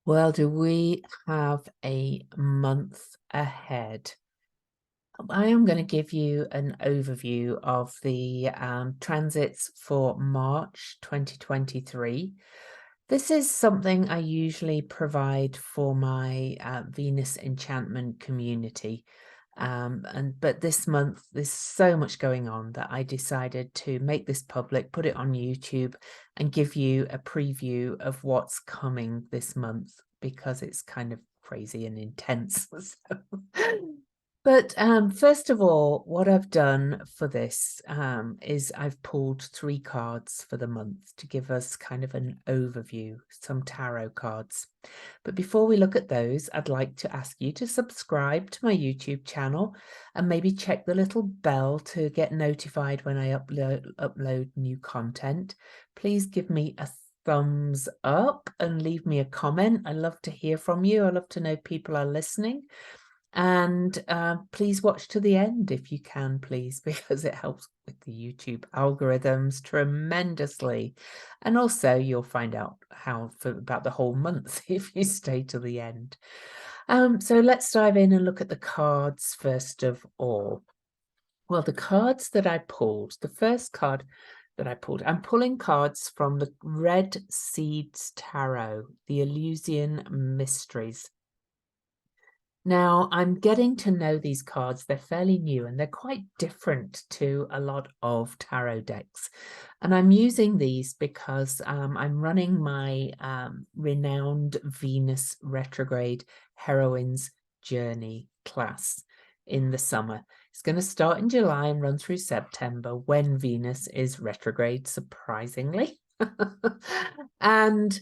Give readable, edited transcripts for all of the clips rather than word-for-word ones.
Well, do we have a month ahead? I am going to give you an overview of the transits for March 2023. This is something I usually provide for my Venus enchantment community. But this month there's so much going on that I decided to make this public, put it on YouTube, and give you a preview of what's coming this month because it's kind of crazy and intense. But first of all, what I've done for this is I've pulled 3 cards for the month to give us kind of an overview, some tarot cards. But before we look at those, I'd like to ask you to subscribe to my YouTube channel and maybe check the little bell to get notified when I upload new content. Please give me a thumbs up and leave me a comment. I love to hear from you. I love to know people are listening. And please watch to the end if you can, please, because it helps with the YouTube algorithms tremendously. And also you'll find out about the whole month if you stay to the end. So let's dive in and look at the cards first of all. Well, the cards that I pulled, the first card that I pulled, I'm pulling cards from the Red Seeds Tarot, the Eleusinian Mysteries. Now, I'm getting to know these cards. They're fairly new and they're quite different to a lot of tarot decks. And I'm using these because I'm running my Renowned Venus Retrograde Heroines Journey class in the summer. It's going to start in July and run through September when Venus is retrograde, surprisingly. And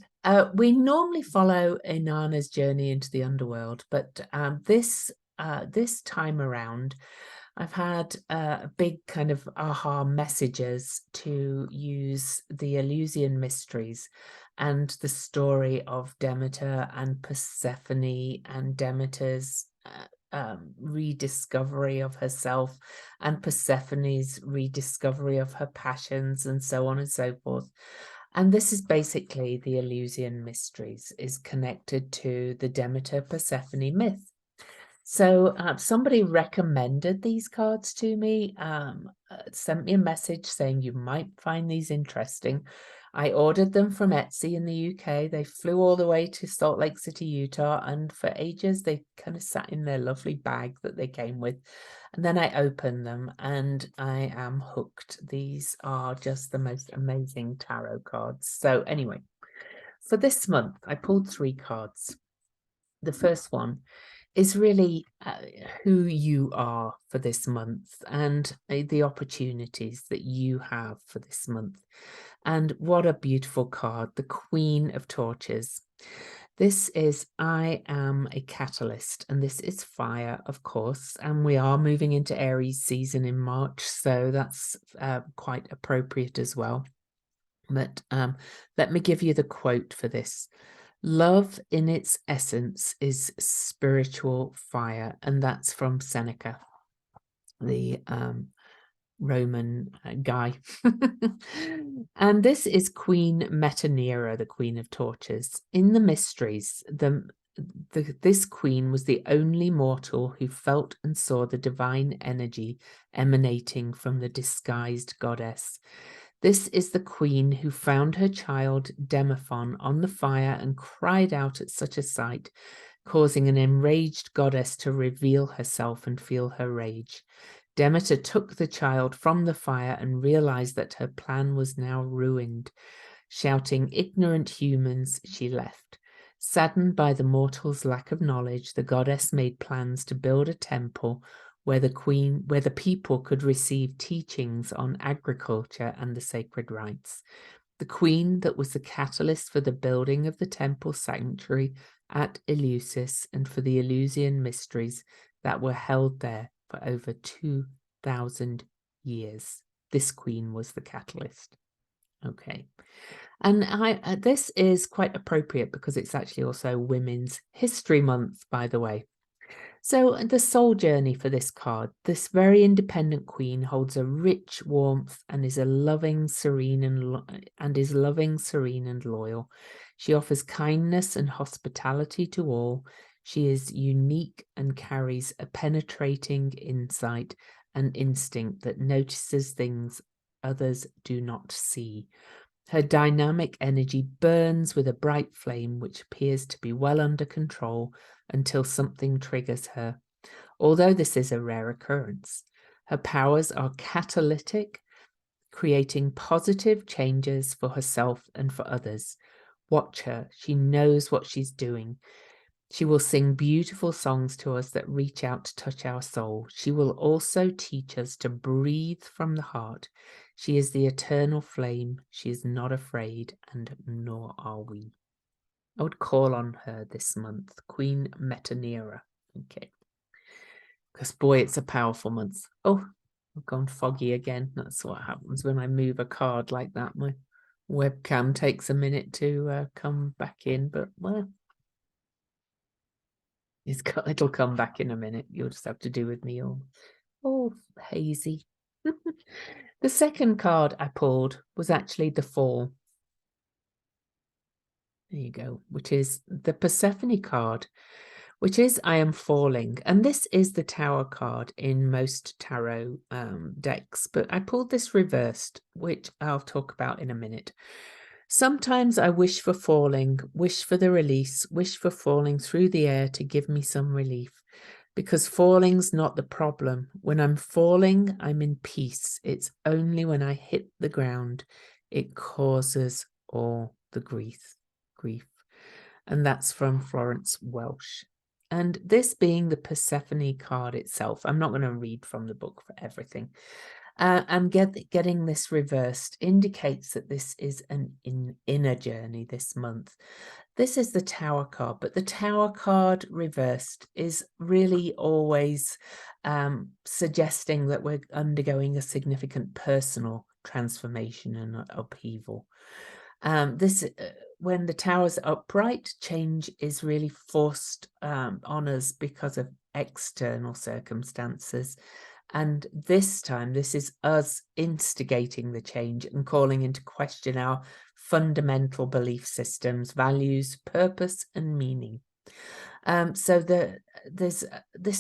we normally follow Inanna's journey into the underworld, but this time around, I've had a big kind of aha messages to use the Eleusinian Mysteries and the story of Demeter and Persephone and Demeter's rediscovery of herself and Persephone's rediscovery of her passions and so on and so forth. And this is basically the Eleusinian Mysteries is connected to the Demeter Persephone myth. So somebody recommended these cards to me, sent me a message saying you might find these interesting. I ordered them from Etsy in the UK. They flew all the way to Salt Lake City, Utah, and for ages they kind of sat in their lovely bag that they came with. And then I opened them and I am hooked. These are just the most amazing tarot cards. So anyway, for this month, I pulled 3 cards. The first one is really who you are for this month and the opportunities that you have for this month. And what a beautiful card, the Queen of Torches. This is I am a catalyst, and this is fire, of course, and we are moving into Aries season in March, so that's quite appropriate as well. But let me give you the quote for this. Love in its essence is spiritual fire, and that's from Seneca, the Roman guy. And this is Queen Metanira, the Queen of Torches. In the Mysteries, this queen was the only mortal who felt and saw the divine energy emanating from the disguised goddess. This is the queen who found her child Demophon on the fire and cried out at such a sight, causing an enraged goddess to reveal herself and feel her rage. Demeter took the child from the fire and realized that her plan was now ruined. Shouting, "Ignorant humans," she left. Saddened by the mortals' lack of knowledge, the goddess made plans to build a temple where the people could receive teachings on agriculture and the sacred rites. The queen that was the catalyst for the building of the temple sanctuary at Eleusis and for the Eleusinian mysteries that were held there for over 2,000 years. This queen was the catalyst. Okay. And this is quite appropriate because it's actually also Women's History Month, by the way. So the soul journey for this card, this very independent queen holds a rich warmth and is serene and loyal. She offers kindness and hospitality to all. She is unique and carries a penetrating insight and instinct that notices things others do not see. Her dynamic energy burns with a bright flame which appears to be well under control until something triggers her. Although this is a rare occurrence, her powers are catalytic, creating positive changes for herself and for others. Watch her. She knows what she's doing. She will sing beautiful songs to us that reach out to touch our soul. She will also teach us to breathe from the heart. She is the eternal flame. She is not afraid, and nor are we. I would call on her this month, Queen Metanira. Okay. Because, boy, it's a powerful month. Oh, I've gone foggy again. That's what happens when I move a card like that. My webcam takes a minute to come back in, but, well, it'll come back in a minute. You'll just have to do with me all hazy. The second card I pulled was actually the Fall. There you go, which is the Persephone card, which is I am falling. And this is the Tower card in most tarot decks, but I pulled this reversed, which I'll talk about in a minute. Sometimes I wish for falling, wish for the release, wish for falling through the air to give me some relief. Because falling's not the problem. When I'm falling, I'm in peace. It's only when I hit the ground, it causes all the grief. And that's from Florence Welsh. And this being the Persephone card itself, I'm not going to read from the book for everything. And getting this reversed indicates that this is an inner journey this month. This is the Tower card, but the Tower card reversed is really always suggesting that we're undergoing a significant personal transformation and upheaval. When the tower's upright, change is really forced on us because of external circumstances. And this time, this is us instigating the change and calling into question our fundamental belief systems, values, purpose, and meaning. So this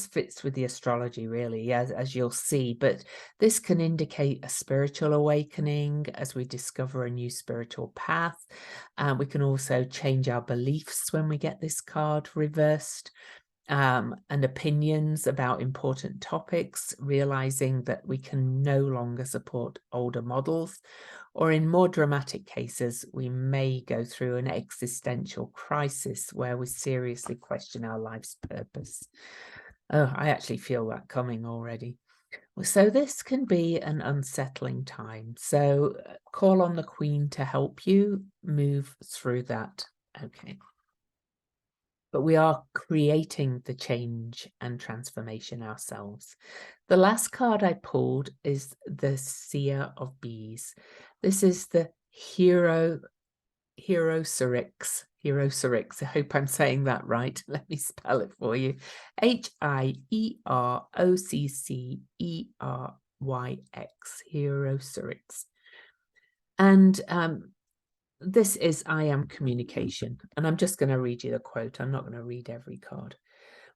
fits with the astrology, really, as you'll see, but this can indicate a spiritual awakening as we discover a new spiritual path. We can also change our beliefs when we get this card reversed. And opinions about important topics, realizing that we can no longer support older models, or in more dramatic cases, we may go through an existential crisis where we seriously question our life's purpose. Oh, I actually feel that coming already. So this can be an unsettling time. So call on the Queen to help you move through that. Okay. But we are creating the change and transformation ourselves. The last card I pulled is the Seer of Bees. This is the Hierosyrinx. I hope I'm saying that right. Let me spell it for you. Hierocceryx. Hierosyrinx. And this is I am communication, and I'm just going to read you the quote. I'm not going to read every card.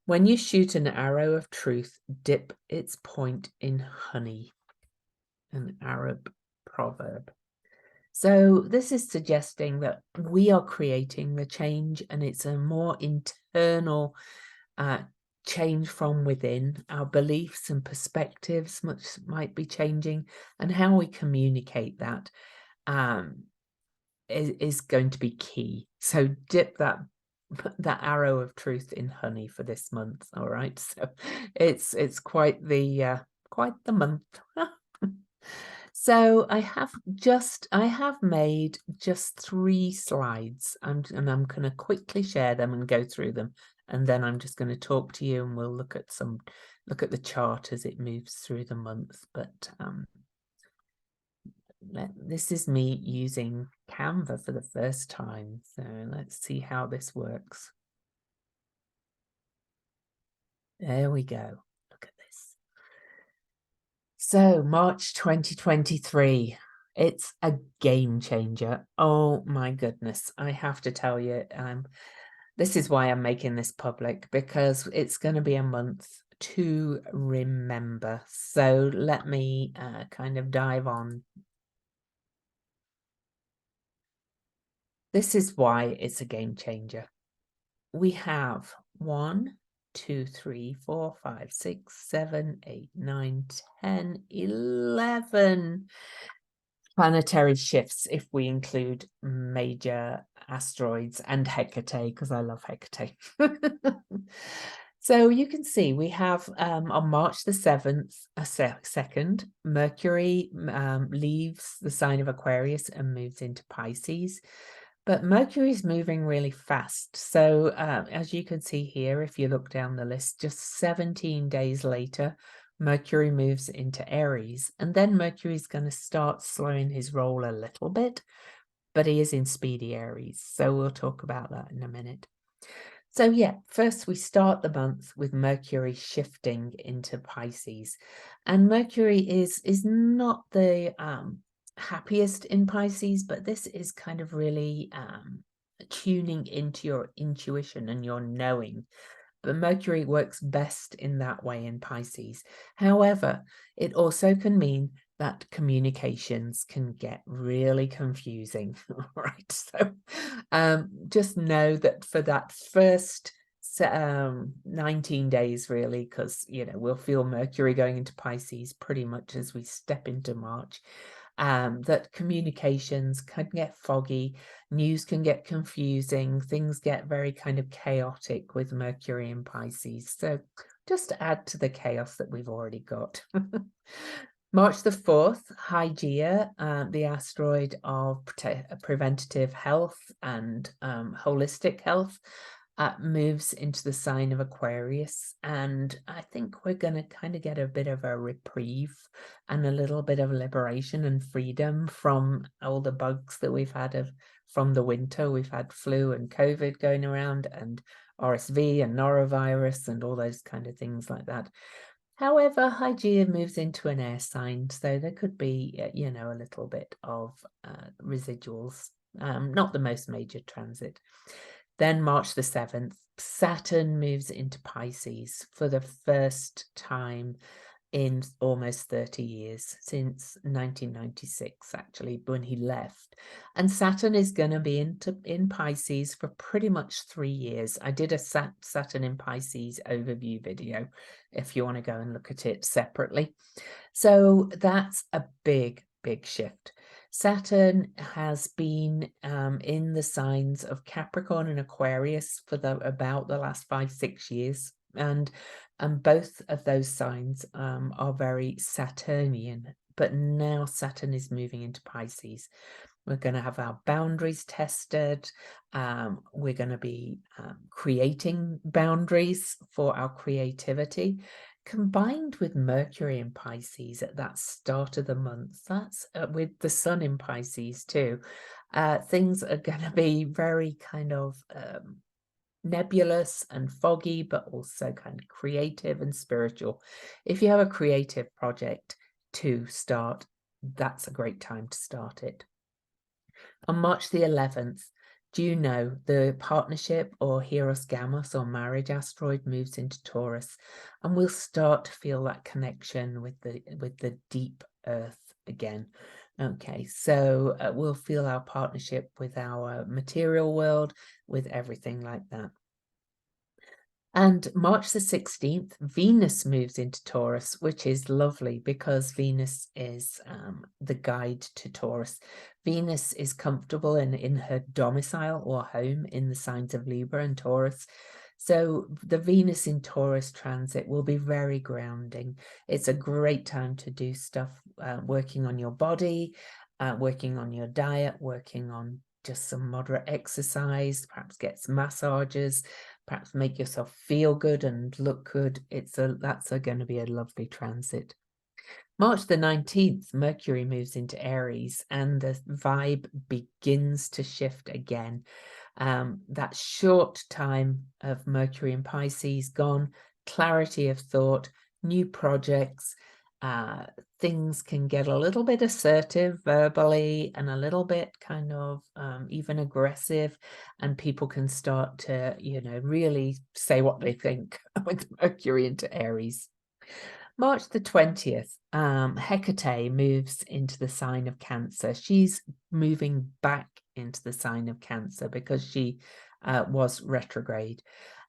When you shoot an arrow of truth, dip its point in honey. An Arab proverb. So this is suggesting that we are creating the change, and it's a more internal change from within. Our beliefs and perspectives might be changing, and how we communicate that is going to be key. So dip that arrow of truth in honey for this month. All right, so it's quite the month. So I have made just 3 slides, and I'm going to quickly share them and go through them, and then I'm just going to talk to you, and we'll look at the chart as it moves through the month. But this is me using Canva for the first time, so let's see how this works. There we go. Look at this. So March 2023, it's a game changer. Oh my goodness. I have to tell you, this is why I'm making this public, because it's going to be a month to remember. So let me kind of dive on. This is why it's a game changer. We have 1, 2, 3, 4, 5, 6, 7, 8, 9, 10, 11 planetary shifts if we include major asteroids and Hecate, because I love Hecate. So you can see we have on March the 7th, 2nd, Mercury leaves the sign of Aquarius and moves into Pisces. But Mercury is moving really fast. So as you can see here, if you look down the list, just 17 days later, Mercury moves into Aries. And then Mercury is going to start slowing his roll a little bit, but he is in speedy Aries. So we'll talk about that in a minute. So yeah, first we start the month with Mercury shifting into Pisces. And Mercury is not the happiest in Pisces, but this is kind of really tuning into your intuition and your knowing. But Mercury works best in that way in Pisces. However, it also can mean that communications can get really confusing. All right, so just know that for that first 19 days, really, because we'll feel Mercury going into Pisces pretty much as we step into March. That communications can get foggy, news can get confusing, things get very kind of chaotic with Mercury in Pisces. So just to add to the chaos that we've already got. March the 4th, Hygeia, the asteroid of preventative health and holistic health, moves into the sign of Aquarius. And I think we're going to kind of get a bit of a reprieve and a little bit of liberation and freedom from all the bugs that we've had from the winter. We've had flu and COVID going around, and RSV and norovirus and all those kind of things like that. However, Hygeia moves into an air sign, so there could be, a little bit of residuals. Not the most major transit. Then March the 7th, Saturn moves into Pisces for the first time in almost 30 years, since 1996, actually, when he left. And Saturn is going to be in Pisces for pretty much 3 years. I did a Saturn in Pisces overview video, if you want to go and look at it separately. So that's a big, big shift. Saturn has been in the signs of Capricorn and Aquarius for about the last 5-6 years. And both of those signs are very Saturnian, but now Saturn is moving into Pisces. We're going to have our boundaries tested. We're going to be creating boundaries for our creativity, combined with Mercury in Pisces at that start of the month. That's with the Sun in Pisces too. Things are going to be very kind of nebulous and foggy, but also kind of creative and spiritual. If you have a creative project to start, that's a great time to start it. On March the 11th, Juno, the partnership or Eros Gamos or marriage asteroid, moves into Taurus, and we'll start to feel that connection with the deep earth again. Okay, so we'll feel our partnership with our material world, with everything like that. And March the 16th, Venus moves into Taurus, which is lovely because Venus is the guide to Taurus. Venus is comfortable in her domicile or home in the signs of Libra and Taurus. So the Venus in Taurus transit will be very grounding. It's a great time to do stuff, working on your body, working on your diet, working on just some moderate exercise, perhaps get some massages, perhaps make yourself feel good and look good. That's going to be a lovely transit. March the 19th, Mercury moves into Aries and the vibe begins to shift again. That short time of Mercury in Pisces gone. clarity of thought, new projects. Things can get a little bit assertive verbally and a little bit kind of even aggressive, and people can start to, really say what they think with Mercury into Aries. March the 20th, Hecate moves into the sign of Cancer. She's moving back into the sign of Cancer because she was retrograde.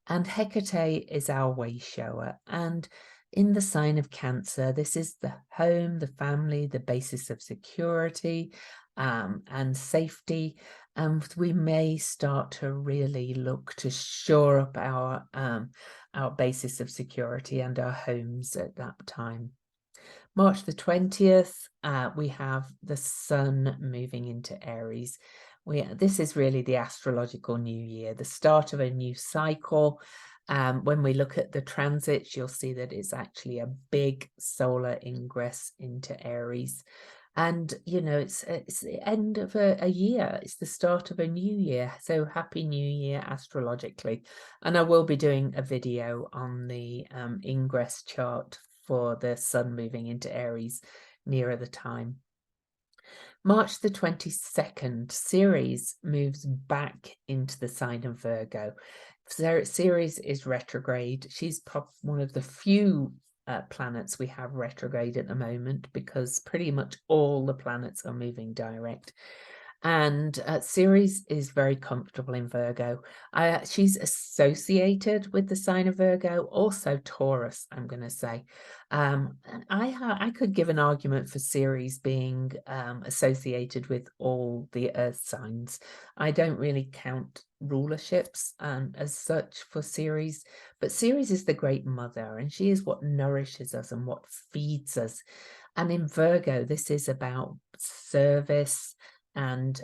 And Hecate is our way shower. And in the sign of Cancer, this is the home, the family, the basis of security and safety. And we may start to really look to shore up our basis of security and our homes at that time. March the 20th, we have the sun moving into Aries. This is really the astrological new year, the start of a new cycle. When we look at the transits, you'll see that it's actually a big solar ingress into Aries. And, it's the end of a year. It's the start of a new year. So happy new year astrologically. And I will be doing a video on the ingress chart for the sun moving into Aries nearer the time. March the 22nd, Ceres moves back into the sign of Virgo. Ceres is retrograde. She's one of the few planets we have retrograde at the moment, because pretty much all the planets are moving direct. And Ceres is very comfortable in Virgo. She's associated with the sign of Virgo, also Taurus, I'm going to say. And I could give an argument for Ceres being associated with all the earth signs. I don't really count rulerships as such for Ceres, but Ceres is the great mother, and she is what nourishes us and what feeds us. And in Virgo, this is about service and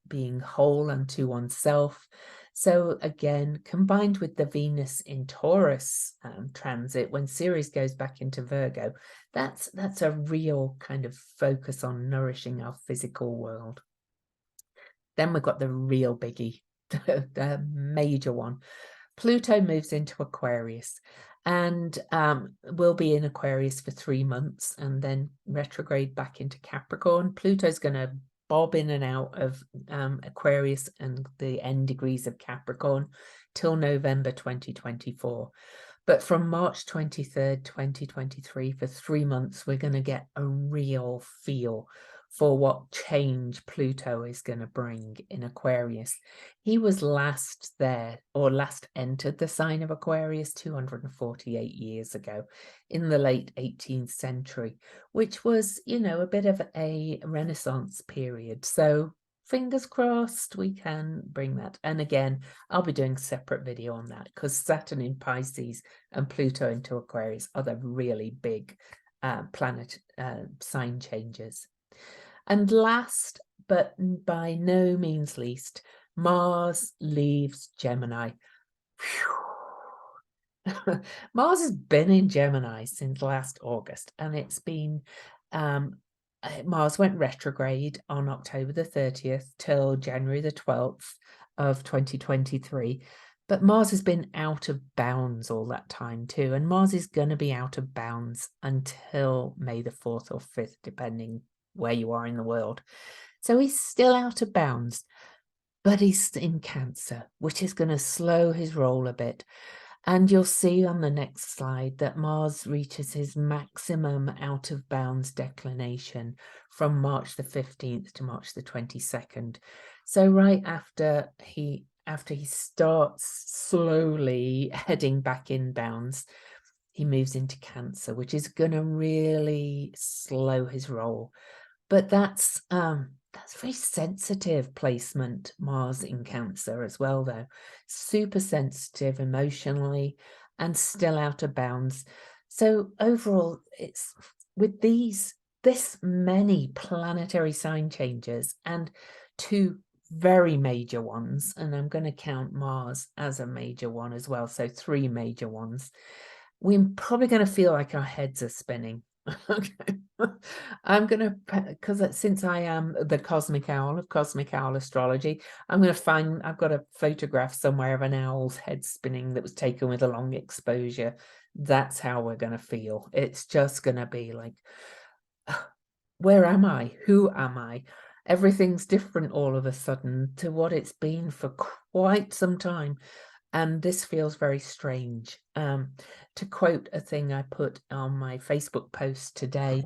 being whole unto oneself. So again, combined with the Venus in Taurus transit, when Ceres goes back into Virgo, that's a real kind of focus on nourishing our physical world. Then we've got the real biggie, the major one. Pluto moves into Aquarius, and will be in Aquarius for 3 months and then retrograde back into Capricorn. Pluto's going to bob in and out of Aquarius and the end degrees of Capricorn till November 2024. But from March 23rd, 2023, for 3 months, we're going to get a real feel for what change Pluto is going to bring in Aquarius. He was last entered the sign of Aquarius 248 years ago in the late 18th century, which was, a bit of a Renaissance period. So fingers crossed we can bring that. And again, I'll be doing a separate video on that, because Saturn in Pisces and Pluto into Aquarius are the really big planet sign changes. And last, but by no means least, Mars leaves Gemini. Mars has been in Gemini since last August, and it's been Mars went retrograde on October the 30th till January the 12th of 2023. But Mars has been out of bounds all that time too. And Mars is going to be out of bounds until May the 4th or 5th, depending where you are in the world. So he's still out of bounds, but he's in Cancer, which is going to slow his roll a bit. And you'll see on the next slide that Mars reaches his maximum out of bounds declination from March the 15th to March the 22nd. So right after he starts slowly heading back in bounds, he moves into Cancer, which is going to really slow his roll. But that's very sensitive placement, Mars in Cancer as well, though. Super sensitive emotionally and still out of bounds. So overall, it's with this many planetary sign changes and 2 very major ones, and I'm going to count Mars as a major one as well, so 3 major ones. We're probably going to feel like our heads are spinning. Okay. I'm gonna, because since I am the cosmic owl of Cosmic Owl Astrology, I'm gonna find, I've got a photograph somewhere of an owl's head spinning that was taken with a long exposure. That's how we're gonna feel. It's just gonna be like, where am I? Who am I? Everything's different all of a sudden to what it's been for quite some time. And this feels very strange. To quote a thing I put on my Facebook post today,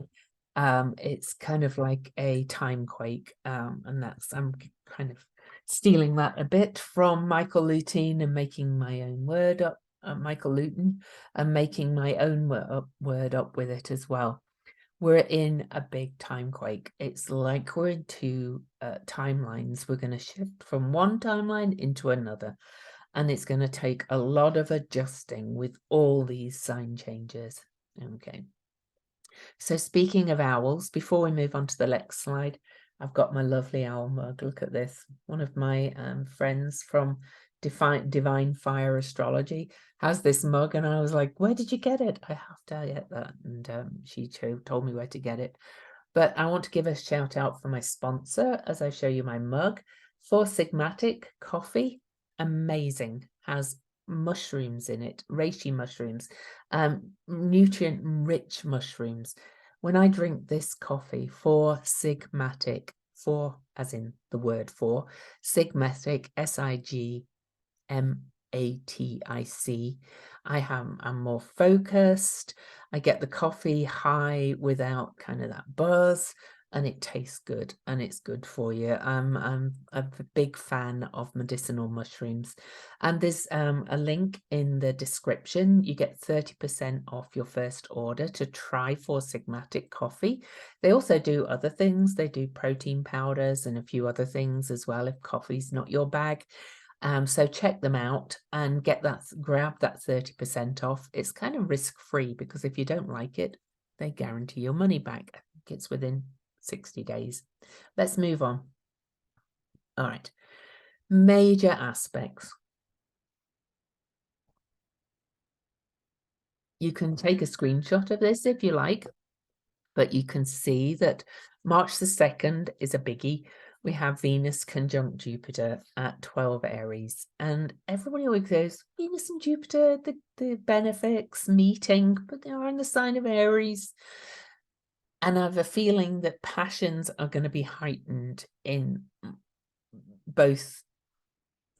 it's kind of like a time quake. And that's, I'm kind of stealing that a bit from Michael Lutin and making my own word up, Michael Luton, and making my own word up with it as well. We're in a big time quake. It's like we're in two timelines. We're going to shift from one timeline into another. And it's going to take a lot of adjusting with all these sign changes. Okay. So speaking of owls, before we move on to the next slide, I've got my lovely owl mug. Look at this. One of my friends from Divine Fire Astrology has this mug, and I was like, where did you get it? I have to get that. And she told me where to get it. But I want to give a shout out for my sponsor as I show you my mug. Four Sigmatic coffee, amazing, has mushrooms in it, reishi mushrooms, nutrient rich mushrooms. When I drink this coffee, Four Sigmatic, four as in the word four, Sigmatic, SIGMATIC, I'm more focused. I get the coffee high without kind of that buzz, and it tastes good, and it's good for you. I'm a big fan of medicinal mushrooms, and there's a link in the description. You get 30% off your first order to try Four Sigmatic coffee. They also do other things. They do protein powders and a few other things as well if coffee's not your bag. So check them out and grab that 30% off. It's kind of risk-free because if you don't like it, they guarantee your money back. I think it's within 60 days. Let's move on. All right. Major aspects. You can take a screenshot of this if you like, but you can see that March the 2nd is a biggie. We have Venus conjunct Jupiter at 12 Aries, and everybody always goes, Venus and Jupiter, the benefics meeting, but they are in the sign of Aries. And I have a feeling that passions are going to be heightened in both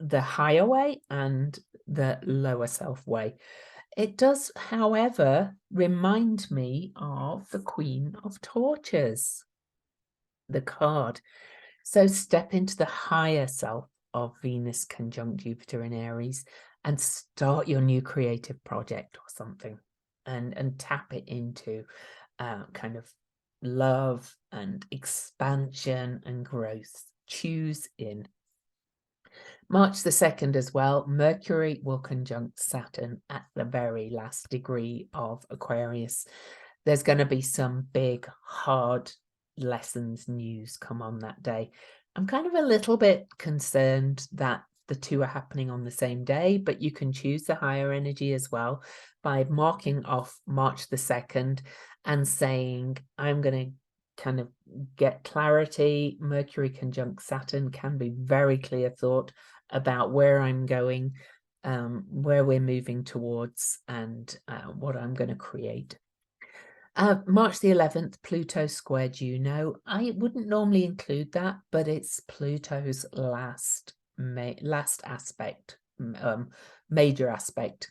the higher way and the lower self way. It does, however, remind me of the Queen of Torches, the card. So step into the higher self of Venus conjunct Jupiter in Aries and start your new creative project or something, and tap it into kind of love and expansion and growth. Choose in. March the 2nd as well, Mercury will conjunct Saturn at the very last degree of Aquarius. There's going to be some big, hard lessons news come on that day. I'm kind of a little bit concerned that the two are happening on the same day, but you can choose the higher energy as well by marking off March the 2nd and saying, I'm going to kind of get clarity. Mercury conjunct Saturn can be very clear thought about where I'm going, where we're moving towards, and what I'm going to create. March the 11th, Pluto square Juno. I wouldn't normally include that, but it's Pluto's last aspect, major aspect,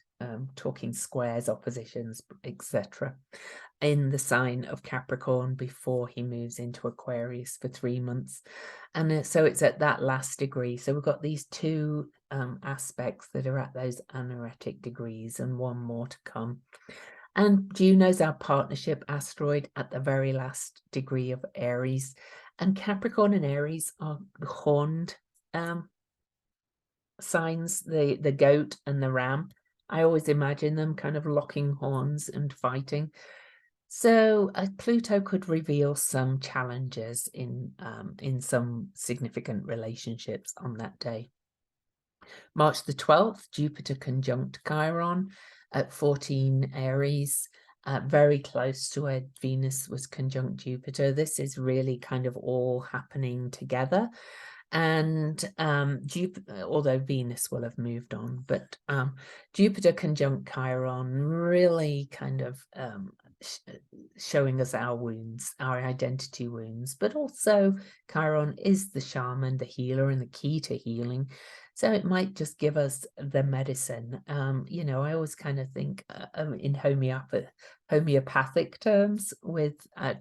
talking squares, oppositions, etc., in the sign of Capricorn before he moves into Aquarius for 3 months. And so it's at that last degree. So we've got these two aspects that are at those anaretic degrees and one more to come. And Juno's our partnership asteroid at the very last degree of Aries. And Capricorn and Aries are horned signs, the goat and the ram. I always imagine them kind of locking horns and fighting. So Pluto could reveal some challenges in some significant relationships on that day. March the 12th, Jupiter conjunct Chiron at 14 Aries. very close to where Venus was conjunct Jupiter. This is really kind of all happening together. And although Venus will have moved on, but Jupiter conjunct Chiron really kind of showing us our wounds, our identity wounds, but also Chiron is the shaman, the healer, and the key to healing. So it might just give us the medicine. You know, I always kind of think in homeopathic terms with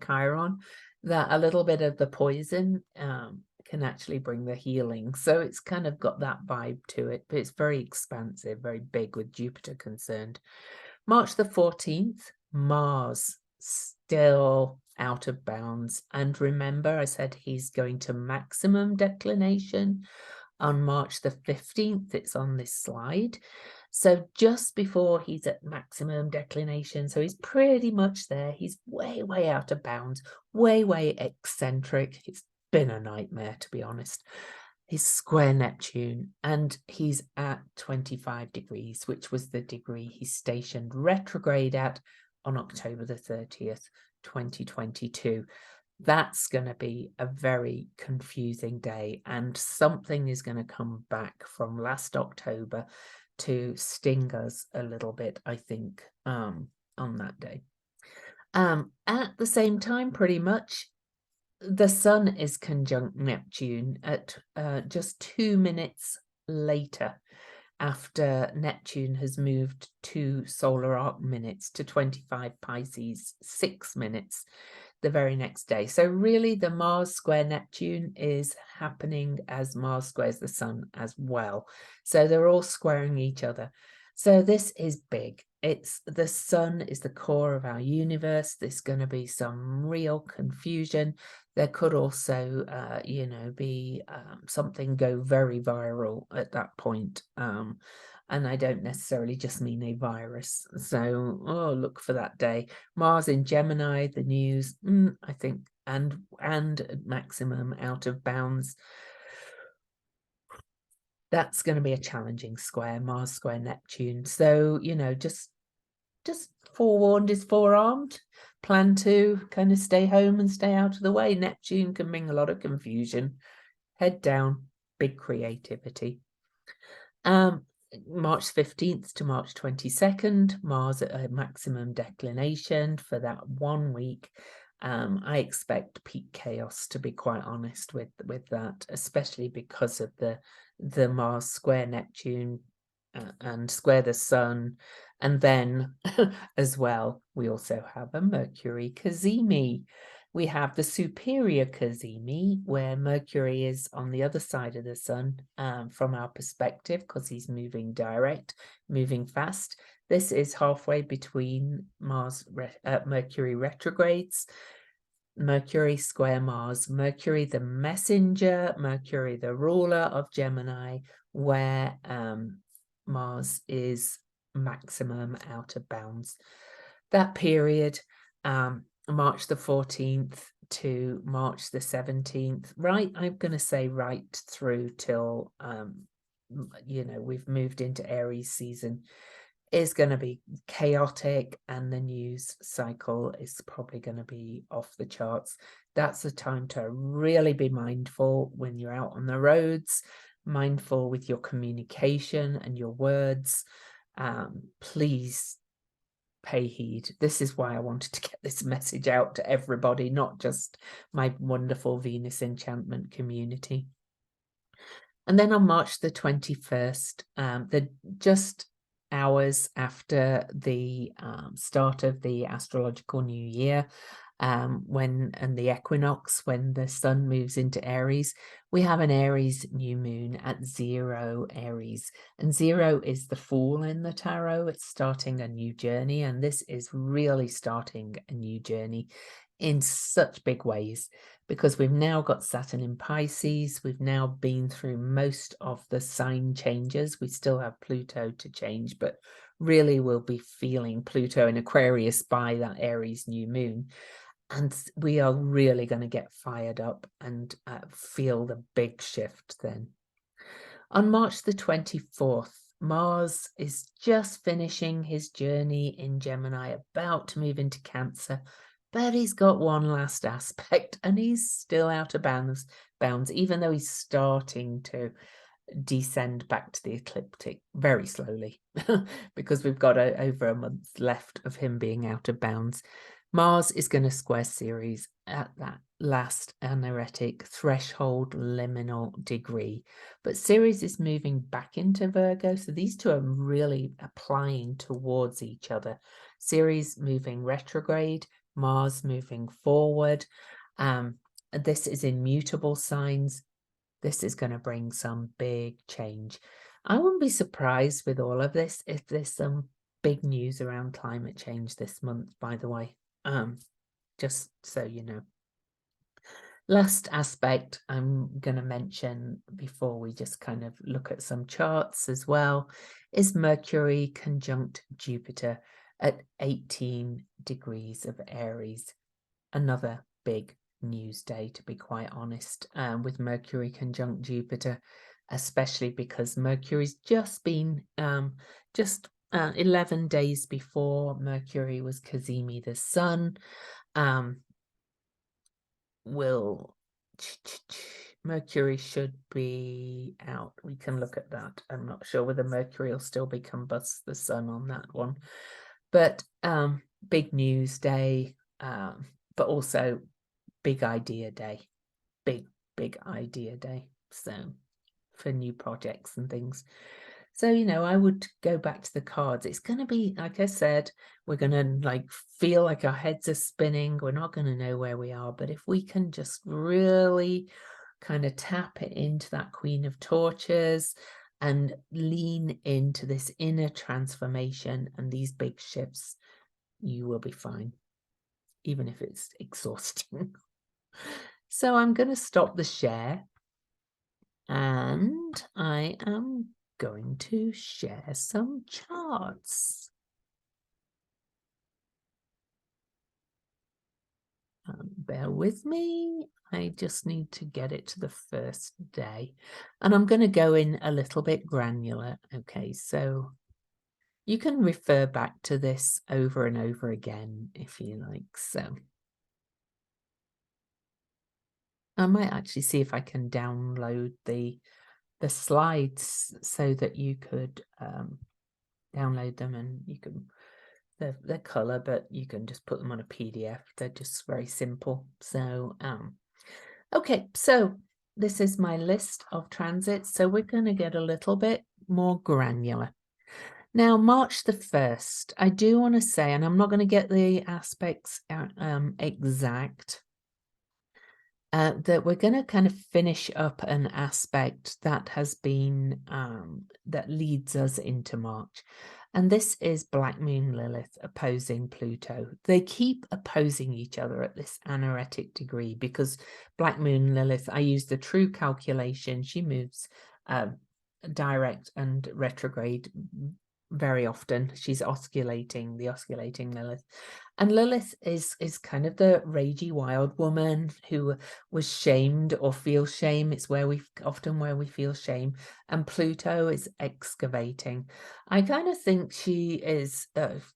Chiron, that a little bit of the poison can actually bring the healing. So it's kind of got that vibe to it, but it's very expansive, very big with Jupiter concerned. March the 14th, Mars still out of bounds. And remember, I said he's going to maximum declination on March the 15th. It's on this slide. So just before he's at maximum declination, so he's pretty much there. He's way, way out of bounds, way, way eccentric. It's been a nightmare, to be honest. He's square Neptune, and he's at 25 degrees, which was the degree he stationed retrograde at on October the 30th, 2022. That's going to be a very confusing day, and something is going to come back from last October to sting us a little bit, I think, on that day. At the same time, pretty much, the Sun is conjunct Neptune at just 2 minutes later, after Neptune has moved 2 solar arc minutes to 25 Pisces, 6 minutes the very next day. So really the Mars square Neptune is happening as Mars squares the Sun as well. So they're all squaring each other. So this is big. It's the Sun is the core of our universe. There's going to be some real confusion. There could also, you know, be something go very viral at that point. And I don't necessarily just mean a virus. So, oh, look for that day. Mars in Gemini, the news, I think, and at maximum out of bounds. That's going to be a challenging square, Mars square Neptune. So, you know, just forewarned is forearmed. Plan to kind of stay home and stay out of the way. Neptune can bring a lot of confusion. Head down, big creativity. March 15th to March 22nd, Mars at a maximum declination for that 1 week. I expect peak chaos, to be quite honest with that, especially because of the Mars square Neptune and square the Sun. And then as well, we also have a Mercury cazimi. We have the superior cazimi, where Mercury is on the other side of the Sun from our perspective, because he's moving direct, moving fast. This is halfway between Mercury retrogrades, Mercury square Mars, Mercury the messenger, Mercury the ruler of Gemini, where Mars is maximum out of bounds. That period, March the 14th to March the 17th, right? I'm going to say right through till, you know, we've moved into Aries season, is going to be chaotic, and the news cycle is probably going to be off the charts. That's the time to really be mindful when you're out on the roads, mindful with your communication and your words. Please pay heed. This is why I wanted to get this message out to everybody, not just my wonderful Venus enchantment community. And then on March the 21st, just hours after the start of the astrological new year, and the equinox, when the Sun moves into Aries, we have an Aries new moon at 0 Aries, and 0 is the Fool in the tarot. It's starting a new journey, and this is really starting a new journey in such big ways, because we've now got Saturn in Pisces. We've now been through most of the sign changes. We still have Pluto to change, but really we'll be feeling Pluto in Aquarius by that Aries new moon. And we are really going to get fired up and feel the big shift then. On March the 24th, Mars is just finishing his journey in Gemini, about to move into Cancer, but he's got one last aspect and he's still out of bounds, even though he's starting to descend back to the ecliptic very slowly because we've got over a month left of him being out of bounds. Mars is going to square Ceres at that last anaretic threshold liminal degree, but Ceres is moving back into Virgo, so these two are really applying towards each other. Ceres moving retrograde, Mars moving forward. This is in mutable signs. This is going to bring some big change. I wouldn't be surprised with all of this if there's some big news around climate change this month, by the way. Just so you know. Last aspect I'm going to mention before we just kind of look at some charts as well is Mercury conjunct Jupiter at 18 degrees of Aries. Another big news day, to be quite honest, with Mercury conjunct Jupiter, especially because Mercury's just been 11 days before Mercury was cazimi the Sun. Mercury should be out. We can look at that. I'm not sure whether Mercury will still be combust the Sun on that one, but big news day, but also big idea day, big idea day. So for new projects and things. So, you know, I would go back to the cards. It's going to be, like I said, we're going to like feel like our heads are spinning. We're not going to know where we are. But if we can just really kind of tap it into that Queen of Torches and lean into this inner transformation and these big shifts, you will be fine, even if it's exhausting. So I'm going to stop the share and I am going to share some charts. Bear with me. I just need to get it to the first day. And I'm going to go in a little bit granular. Okay, so you can refer back to this over and over again if you like. So I might actually see if I can download the slides so that you could download them, and you can they're color, but you can just put them on a PDF. They're just very simple. So okay, so this is my list of transits, so we're going to get a little bit more granular. Now, March the 1st, I do want to say, and I'm not going to get the aspects exact, that we're going to kind of finish up an aspect that has been, that leads us into March. And this is Black Moon Lilith opposing Pluto. They keep opposing each other at this anaretic degree because Black Moon Lilith, I use the true calculation. She moves direct and retrograde very often. She's oscillating, the oscillating Lilith. And Lilith is kind of the ragey wild woman who was shamed or feels shame. It's where we feel shame. And Pluto is excavating. I kind of think she is both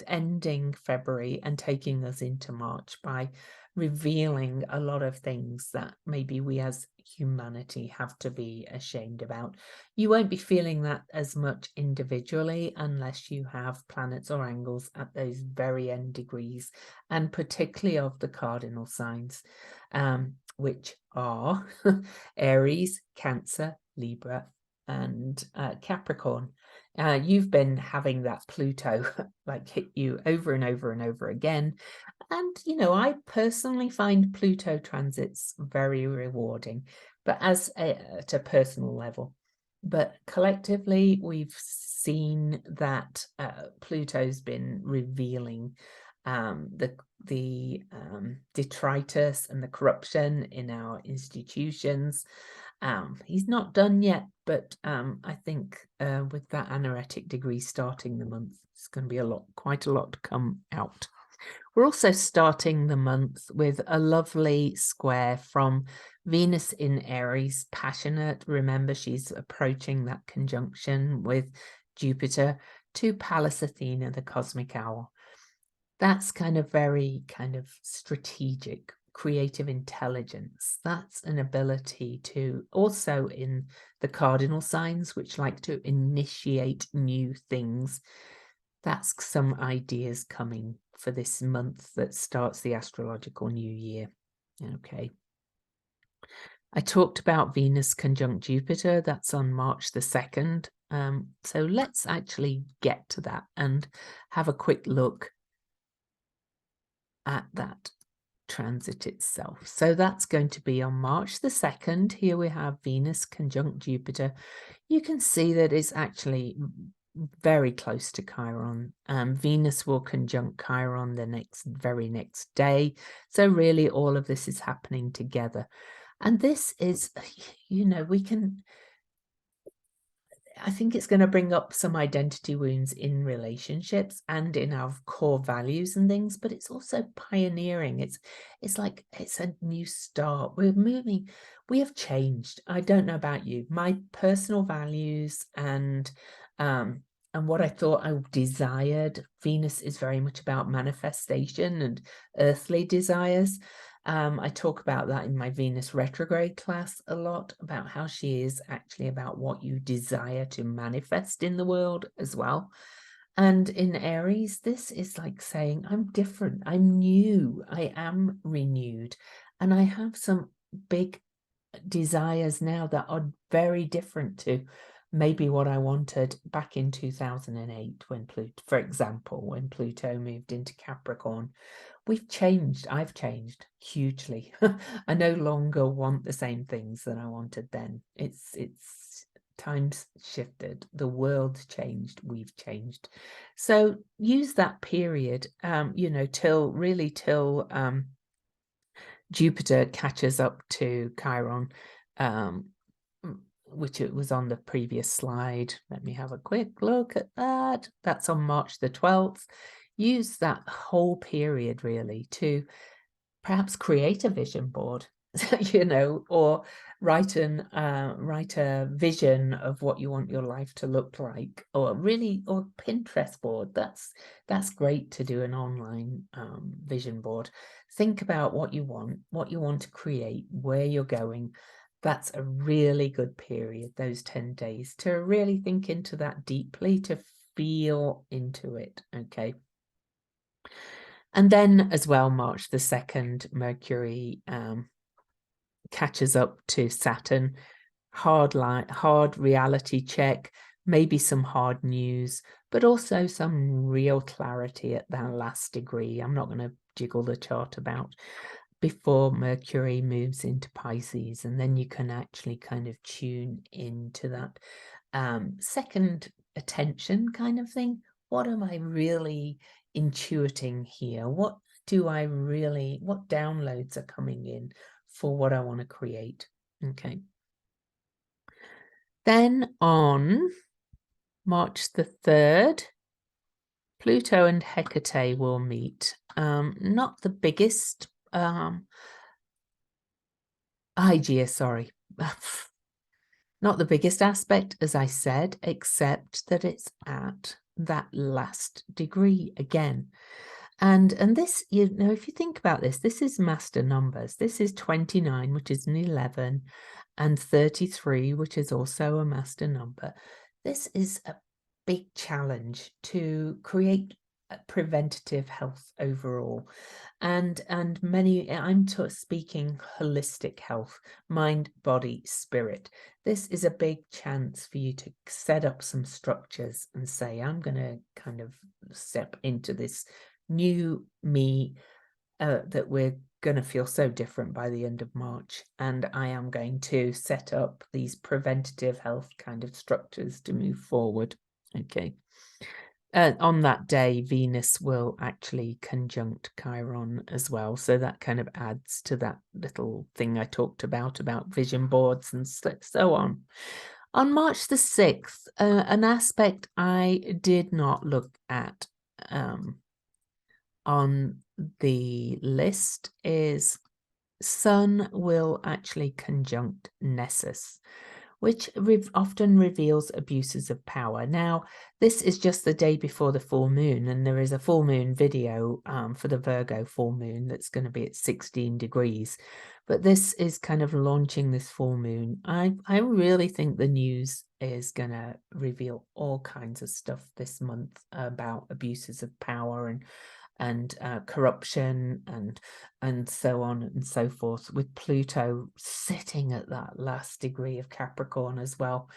ending February and taking us into March by revealing a lot of things that maybe we as humanity have to be ashamed about. You won't be feeling that as much individually unless you have planets or angles at those very end degrees, and particularly of the cardinal signs, which are Aries, Cancer, Libra, and Capricorn. You've been having that Pluto like hit you over and over and over again. And, you know, I personally find Pluto transits very rewarding, but at a personal level. But collectively, we've seen that Pluto's been revealing the detritus and the corruption in our institutions. He's not done yet, but I think with that anaretic degree starting the month, it's going to be quite a lot to come out. We're also starting the month with a lovely square from Venus in Aries, passionate. Remember, she's approaching that conjunction with Jupiter to Pallas Athena, the cosmic owl. That's kind of very kind of strategic, creative intelligence. That's an ability to also in the cardinal signs, which like to initiate new things. That's some ideas coming for this month that starts the astrological new year. Okay. I talked about Venus conjunct Jupiter. That's on March the 2nd. So let's actually get to that and have a quick look at that transit itself. So that's going to be on March the 2nd. Here we have Venus conjunct Jupiter. You can see that it's actually very close to Chiron. Venus will conjunct Chiron the very next day. So really all of this is happening together. And this is, you know, I think it's going to bring up some identity wounds in relationships and in our core values and things, but it's also pioneering. It's like it's a new start. We're moving. We have changed. I don't know about you. My personal values and what I thought I desired. Venus is very much about manifestation and earthly desires. I talk about that in my Venus retrograde class a lot, about how she is actually about what you desire to manifest in the world as well. And in Aries, this is like saying, I'm different, I'm new, I am renewed, and I have some big desires now that are very different to maybe what I wanted back in 2008 when Pluto, for example, when Pluto moved into Capricorn. We've changed. I've changed hugely. I no longer want the same things that I wanted then. It's times shifted. The world's changed. We've changed. So use that period, you know, till Jupiter catches up to Chiron, which it was on the previous slide. Let me have a quick look at that. That's on March the 12th. Use that whole period really to perhaps create a vision board, you know, or write a vision of what you want your life to look like, or Pinterest board. That's great to do an online vision board. Think about what you want to create, where you're going. That's a really good period, those 10 days, to really think into that deeply, to feel into it. Okay. And then as well, March the 2nd, Mercury catches up to Saturn. Hard reality check, maybe some hard news, but also some real clarity at that last degree. I'm not going to jiggle the chart about before Mercury moves into Pisces, and then you can actually kind of tune into that second attention kind of thing. What am I really intuiting here? What downloads are coming in for what I want to create? Okay. Then on March the 3rd, Pluto and Hecate will meet. Not the biggest Hygeia, sorry. Not the biggest aspect, as I said, except that it's at that last degree again. And this, you know, if you think about this, this is master numbers. This is 29, which is an 11, and 33, which is also a master number. This is a big challenge to create preventative health overall. And I'm speaking holistic health, mind, body, spirit. This is a big chance for you to set up some structures and say, I'm going to kind of step into this new me that we're going to feel so different by the end of March. And I am going to set up these preventative health kind of structures to move forward. Okay. On that day, Venus will actually conjunct Chiron as well. So that kind of adds to that little thing I talked about vision boards and so on. On March the 6th, an aspect I did not look at on the list is Sun will actually conjunct Nessus, which often reveals abuses of power. Now, this is just the day before the full moon, and there is a full moon video for the Virgo full moon that's going to be at 16 degrees. But this is kind of launching this full moon. I really think the news is going to reveal all kinds of stuff this month about abuses of power and corruption and so on and so forth, with Pluto sitting at that last degree of Capricorn as well.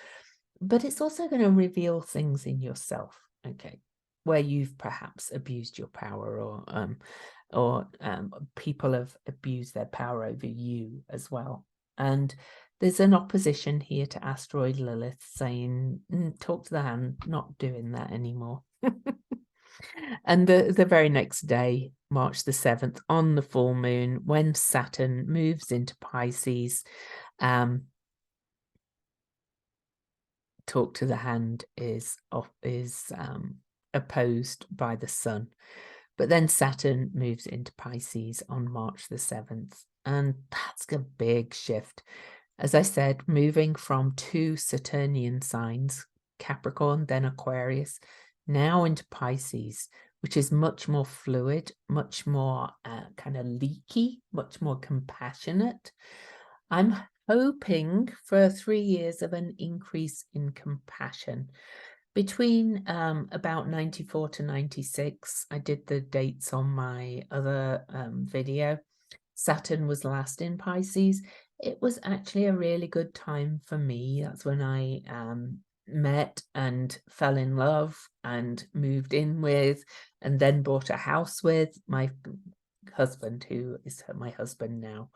But it's also going to reveal things in yourself, okay, where you've perhaps abused your power, or people have abused their power over you as well. And there's an opposition here to asteroid Lilith saying, talk to the hand, not doing that anymore. And the very next day, March the 7th, on the full moon, when Saturn moves into Pisces, talk to the hand is opposed by the Sun. But then Saturn moves into Pisces on March the 7th, and that's a big shift. As I said, moving from two Saturnian signs, Capricorn, then Aquarius, now into Pisces, which is much more fluid, much more kind of leaky, much more compassionate. I'm hoping for 3 years of an increase in compassion. Between about 94 to 96, I did the dates on my other video. Saturn was last in Pisces. It was actually a really good time for me. That's when I met and fell in love and moved in with, and then bought a house with my husband, who is my husband now.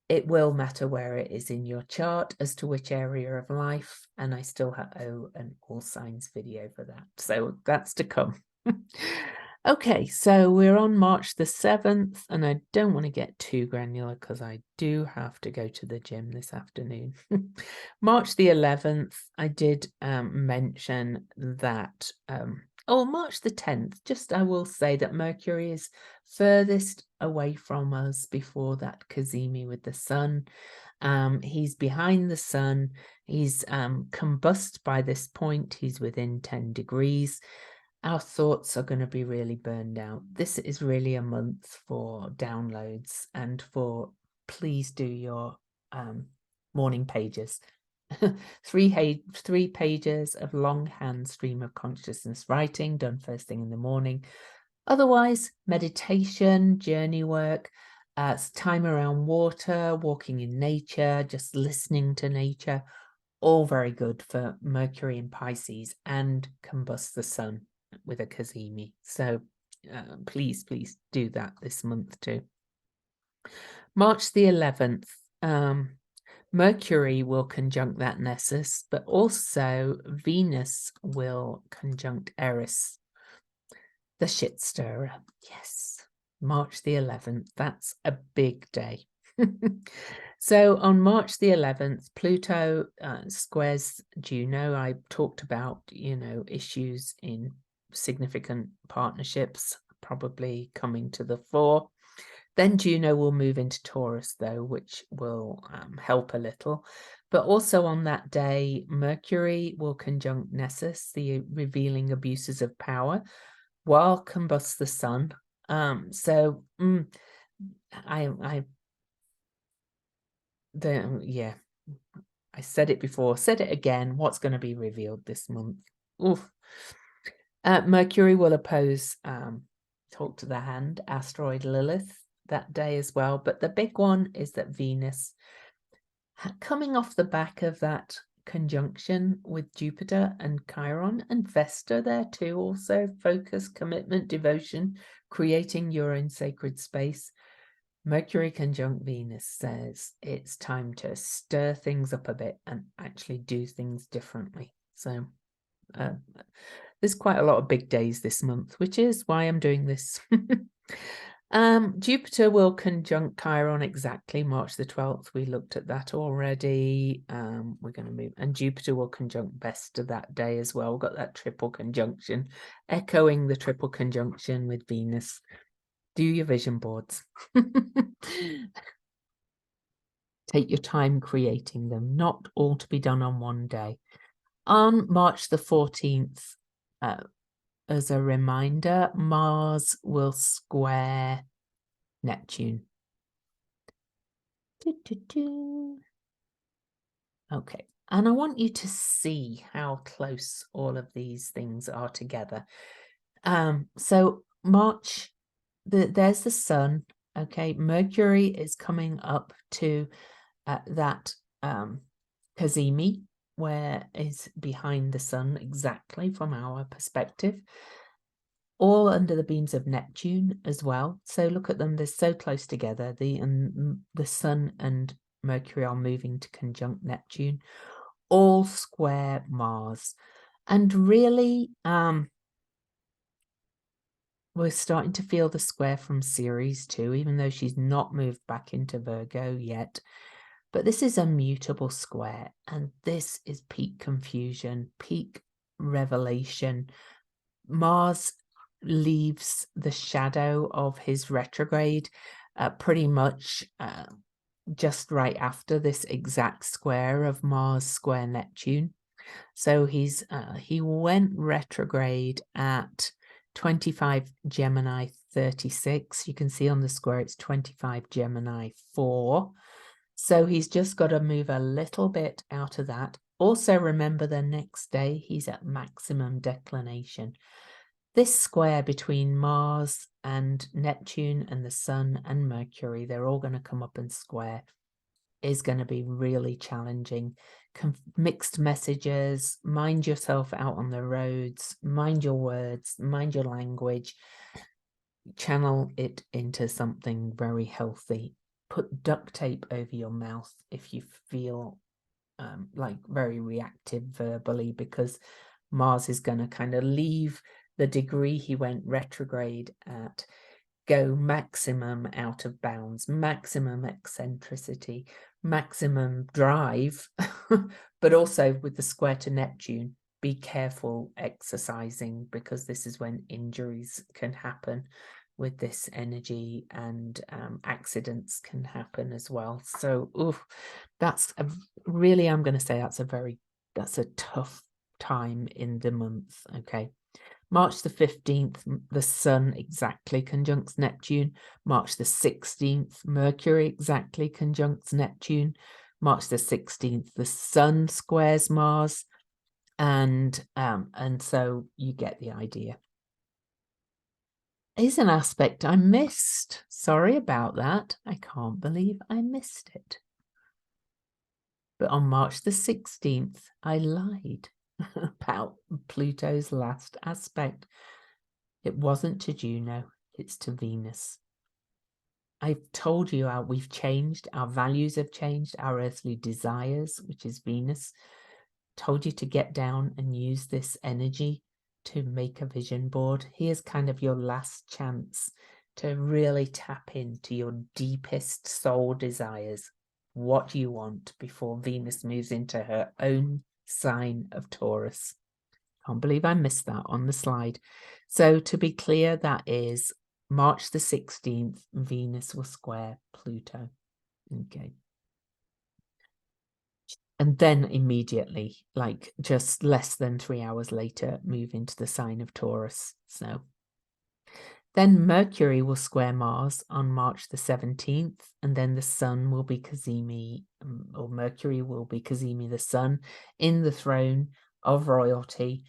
It will matter where it is in your chart as to which area of life, and I still owe an all signs video for that, so that's to come. Okay, so we're on March the 7th, and I don't want to get too granular because I do have to go to the gym this afternoon. March the 11th, I did mention that, March the 10th, just I will say that Mercury is furthest away from us before that Cazimi with the Sun. He's behind the Sun. He's combust by this point. He's within 10 degrees. Our thoughts are going to be really burned out. This is really a month for downloads and for please do your morning pages. three pages of longhand stream of consciousness writing done first thing in the morning. Otherwise, meditation, journey work, time around water, walking in nature, just listening to nature, all very good for Mercury in Pisces and combust the Sun with a Cazimi. So please do that this month too. March the 11th, Mercury will conjunct that Nessus, but also Venus will conjunct Eris, the shit stirrer. Yes, March the 11th. That's a big day. So on March the 11th, Pluto squares Juno. I talked about, issues in significant partnerships probably coming to the fore. Then Juno will move into Taurus, though, which will help a little. But also on that day, Mercury will conjunct Nessus, the revealing abuses of power, while combust the Sun. I said it before, said it again. What's going to be revealed this month? Oof. Mercury will oppose talk to the hand, asteroid Lilith that day as well. But the big one is that Venus, coming off the back of that conjunction with Jupiter and Chiron and Vesta there too, also focus, commitment, devotion, creating your own sacred space. Mercury conjunct Venus says it's time to stir things up a bit and actually do things differently. So there's quite a lot of big days this month, which is why I'm doing this. Jupiter will conjunct Chiron exactly March the 12th. We looked at that already. We're going to move, and Jupiter will conjunct Vesta that day as well. We've got that triple conjunction, echoing the triple conjunction with Venus. Do your vision boards. Take your time creating them, not all to be done on one day. On March the 14th, as a reminder, Mars will square Neptune. Okay, and I want you to see how close all of these things are together. So March, there's the sun. Okay, Mercury is coming up to that Cazimi, where is behind the sun exactly from our perspective, all under the beams of Neptune as well. So look at them, they're so close together. The sun and Mercury are moving to conjunct Neptune, all square Mars. And really, we're starting to feel the square from Ceres too, even though she's not moved back into Virgo yet. But this is a mutable square, and this is peak confusion, peak revelation. Mars leaves the shadow of his retrograde pretty much just right after this exact square of Mars square Neptune. So he went retrograde at 25 Gemini 36. You can see on the square it's 25 Gemini 4. So he's just got to move a little bit out of that. Also remember, the next day he's at maximum declination. This square between Mars and Neptune and the Sun and Mercury, they're all going to come up and square, is going to be really challenging. Mixed messages, mind yourself out on the roads, mind your words, mind your language, channel it into something very healthy. Put duct tape over your mouth if you feel like very reactive verbally, because Mars is going to kind of leave the degree he went retrograde at, go maximum out of bounds, maximum eccentricity, maximum drive, but also with the square to Neptune, be careful exercising, because this is when injuries can happen with this energy, and accidents can happen as well. So that's really, I'm going to say that's a tough time in the month. Okay, March the 15th, the sun exactly conjuncts Neptune. March the 16th, Mercury exactly conjuncts Neptune. March the 16th, the sun squares Mars, and so you get the idea. Is an aspect I missed. Sorry about that. I can't believe I missed it. But on March the 16th, I lied about Pluto's last aspect. It wasn't to Juno, it's to Venus. I've told you we've changed, our values have changed, our earthly desires, which is Venus. Told you to get down and use this energy to make a vision board. Here's kind of your last chance to really tap into your deepest soul desires. What you want before Venus moves into her own sign of Taurus. Can't believe I missed that on the slide. So to be clear, that is March the 16th, Venus will square Pluto. Okay. And then immediately, like just less than 3 hours later, move into the sign of Taurus. So then Mercury will square Mars on March the 17th, and then the sun will be Cazimi, or Mercury will be Cazimi the sun, in the throne of royalty.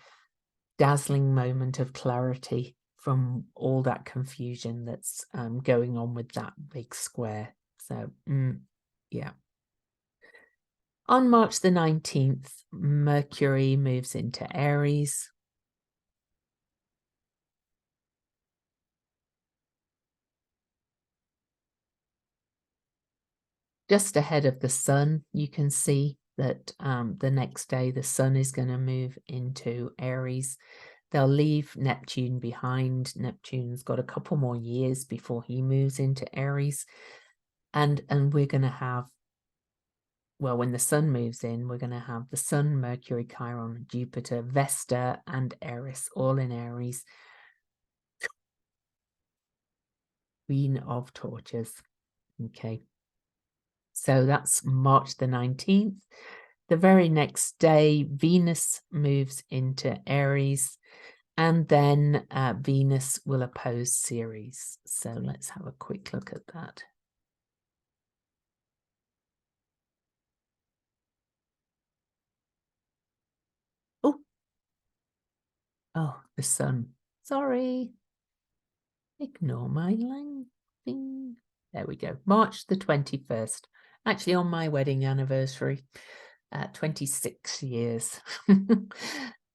Dazzling moment of clarity from all that confusion that's going on with that big square. So, yeah. On March the 19th, Mercury moves into Aries. Just ahead of the sun, you can see that the next day the sun is going to move into Aries. They'll leave Neptune behind. Neptune's got a couple more years before he moves into Aries. And we're going to have, well, when the sun moves in, we're going to have the Sun, Mercury, Chiron, Jupiter, Vesta, and Eris, all in Aries. Queen of Torches. Okay. So that's March the 19th. The very next day, Venus moves into Aries, and then Venus will oppose Ceres. So let's have a quick look at that. Oh, the sun. Sorry. Ignore my thing. There we go. March the 21st. Actually, on my wedding anniversary, 26 years.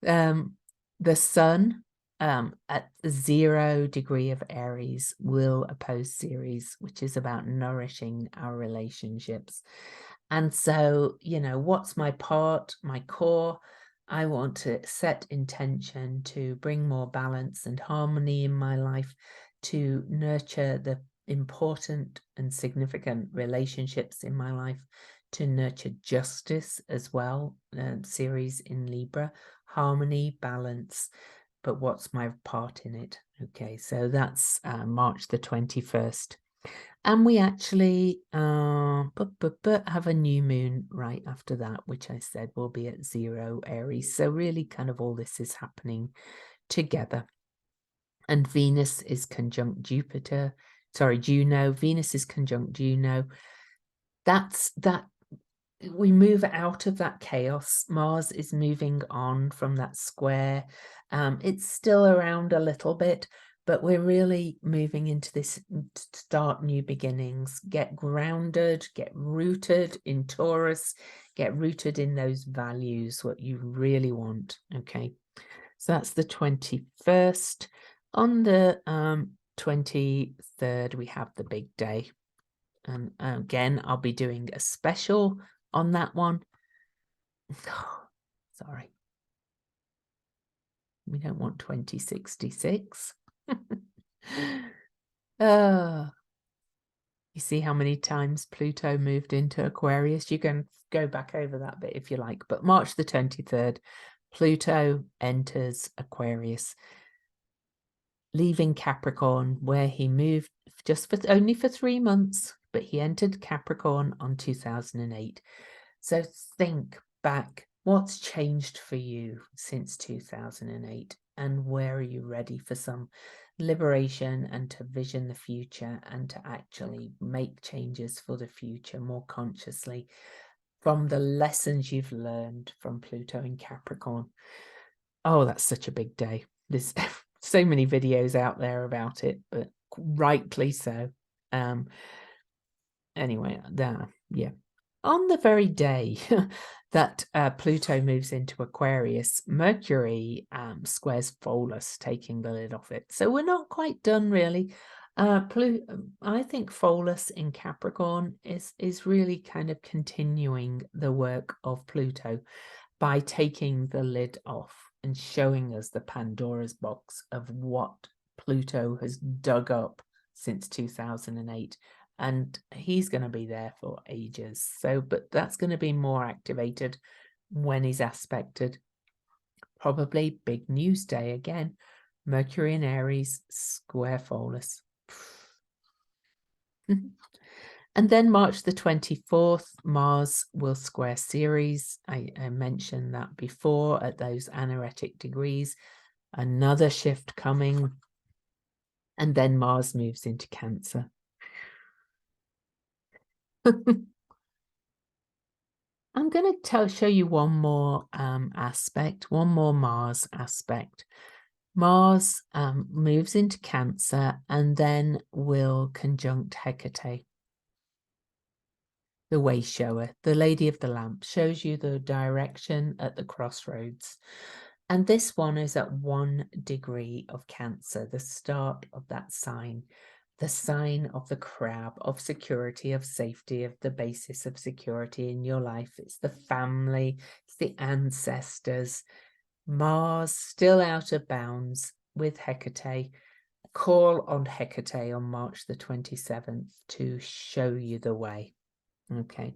The sun at 0 degree of Aries will oppose Ceres, which is about nourishing our relationships. And so, you know, what's my part, my core? I want to set intention to bring more balance and harmony in my life, to nurture the important and significant relationships in my life, to nurture justice as well. Ceres in Libra, harmony, balance, but what's my part in it? Okay, so that's March the 21st. And we actually have a new moon right after that, which I said will be at 0 Aries. So really kind of all this is happening together. And Venus is conjunct Jupiter. Sorry, Juno. Venus is conjunct Juno. That's that. We move out of that chaos. Mars is moving on from that square. It's still around a little bit, but we're really moving into this, start new beginnings, get grounded, get rooted in Taurus, get rooted in those values, what you really want. Okay, so that's the 21st. On the 23rd, we have the big day. And again, I'll be doing a special on that one. Sorry. We don't want 2066. You see how many times Pluto moved into Aquarius? You can go back over that bit if you like. But March the 23rd, Pluto enters Aquarius, leaving Capricorn, where he moved just for only for 3 months, but he entered Capricorn on 2008. So think back, what's changed for you since 2008, and where are you ready for some liberation and to vision the future and to actually make changes for the future more consciously from the lessons you've learned from Pluto in Capricorn. Oh, that's such a big day. There's so many videos out there about it, but rightly so. Anyway, yeah. On the very day that Pluto moves into Aquarius, Mercury squares Pholus, taking the lid off it. So we're not quite done, really. I think Pholus in Capricorn is really kind of continuing the work of Pluto by taking the lid off and showing us the Pandora's box of what Pluto has dug up since 2008. And he's going to be there for ages. So, but that's going to be more activated when he's aspected. Probably big news day again. Mercury in Aries, square Pholus. And then March the 24th, Mars will square Ceres. I mentioned that before at those anaretic degrees. Another shift coming. And then Mars moves into Cancer. I'm going to show you one more aspect, one more Mars aspect. Mars moves into Cancer and then will conjunct Hecate, the way shower, the lady of the lamp, shows you the direction at the crossroads. And this one is at 1 degree of Cancer, the start of that sign. The sign of the crab, of security, of safety, of the basis of security in your life. It's the family, it's the ancestors. Mars still out of bounds with Hecate. Call on Hecate on March the 27th to show you the way. Okay.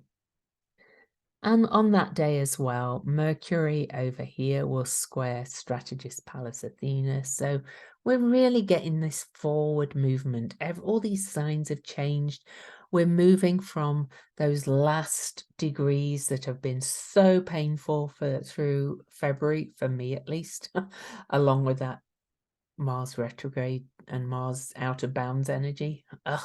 And on that day as well, Mercury over here will square strategist Pallas Athena. So we're really getting this forward movement. All these signs have changed. We're moving from those last degrees that have been so painful through February, for me at least, along with that Mars retrograde and Mars out of bounds energy. Ugh.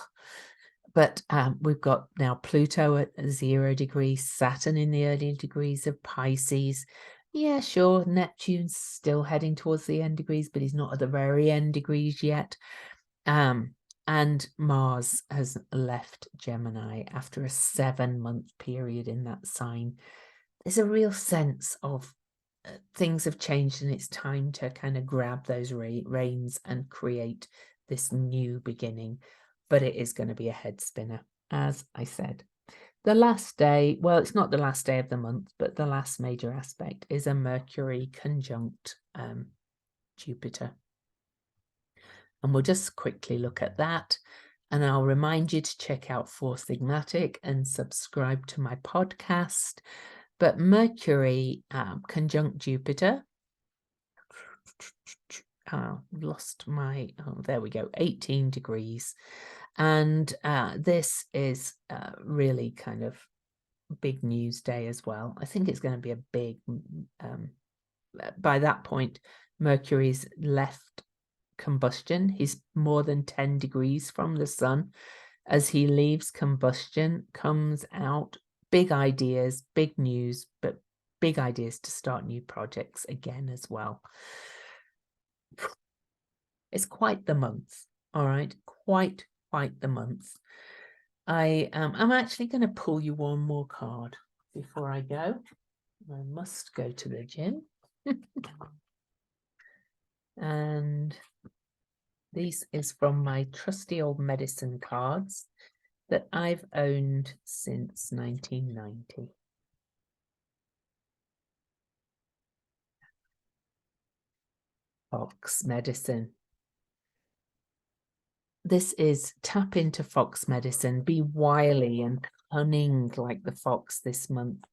But we've got now Pluto at 0 degrees, Saturn in the early degrees of Pisces. Yeah, sure, Neptune's still heading towards the end degrees, but he's not at the very end degrees yet. And Mars has left Gemini after a 7-month period in that sign. There's a real sense of things have changed and it's time to kind of grab those reins and create this new beginning. But it is going to be a head spinner, as I said. The last day, well, it's not the last day of the month, but the last major aspect is a Mercury conjunct Jupiter. And we'll just quickly look at that. And I'll remind you to check out Four Sigmatic and subscribe to my podcast. But Mercury conjunct Jupiter, lost my, there we go, 18 degrees. And this is really kind of big news day as well. I think it's going to be a big, by that point, Mercury's left combustion. He's more than 10 degrees from the sun. As he leaves combustion, comes out big ideas, big news, but big ideas to start new projects again as well. It's quite the month, all right? Quite the month. I'm actually going to pull you one more card before I go. I must go to the gym. And this is from my trusty old medicine cards that I've owned since 1990. Fox medicine. This is tap into fox medicine. Be wily and cunning like the fox this month.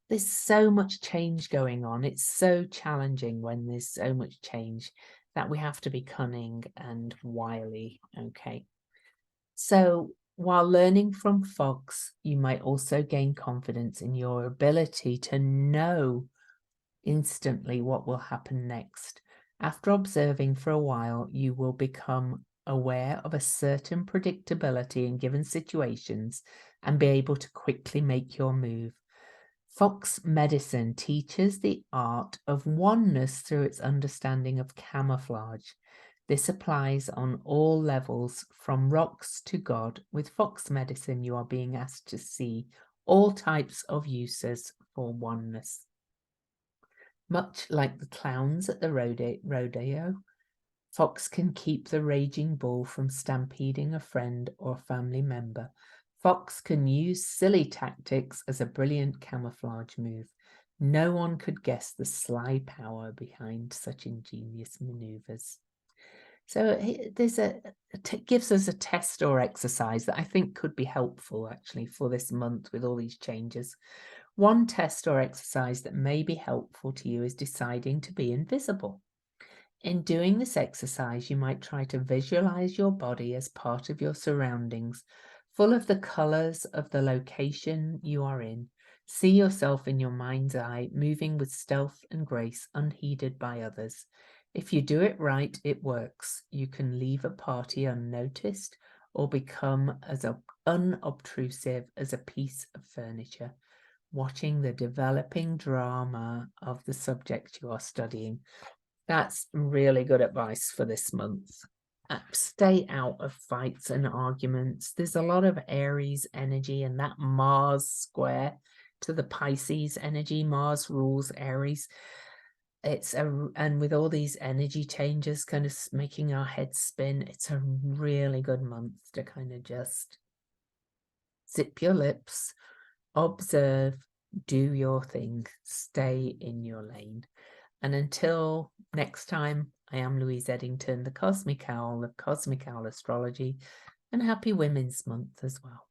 There's so much change going on. It's so challenging when there's so much change that we have to be cunning and wily. Okay. So while learning from fox, you might also gain confidence in your ability to know instantly what will happen next. After observing for a while, you will become aware of a certain predictability in given situations and be able to quickly make your move. Fox medicine teaches the art of oneness through its understanding of camouflage. This applies on all levels, from rocks to God. With Fox medicine, you are being asked to see all types of uses for oneness. Much like the clowns at the rodeo, Fox can keep the raging bull from stampeding a friend or family member. Fox can use silly tactics as a brilliant camouflage move. No one could guess the sly power behind such ingenious maneuvers. So there's gives us a test or exercise that I think could be helpful actually for this month with all these changes. One test or exercise that may be helpful to you is deciding to be invisible. In doing this exercise, you might try to visualize your body as part of your surroundings, full of the colors of the location you are in. See yourself in your mind's eye, moving with stealth and grace, unheeded by others. If you do it right, it works. You can leave a party unnoticed or become as unobtrusive as a piece of furniture, watching the developing drama of the subject you are studying. That's really good advice for this month. Stay out of fights and arguments. There's a lot of Aries energy and that Mars square to the Pisces energy. Mars rules Aries. And with all these energy changes kind of making our heads spin, it's a really good month to kind of just zip your lips, observe, do your thing, stay in your lane. And until next time, I am Louise Eddington, the Cosmic Owl of Cosmic Owl Astrology, and happy Women's Month as well.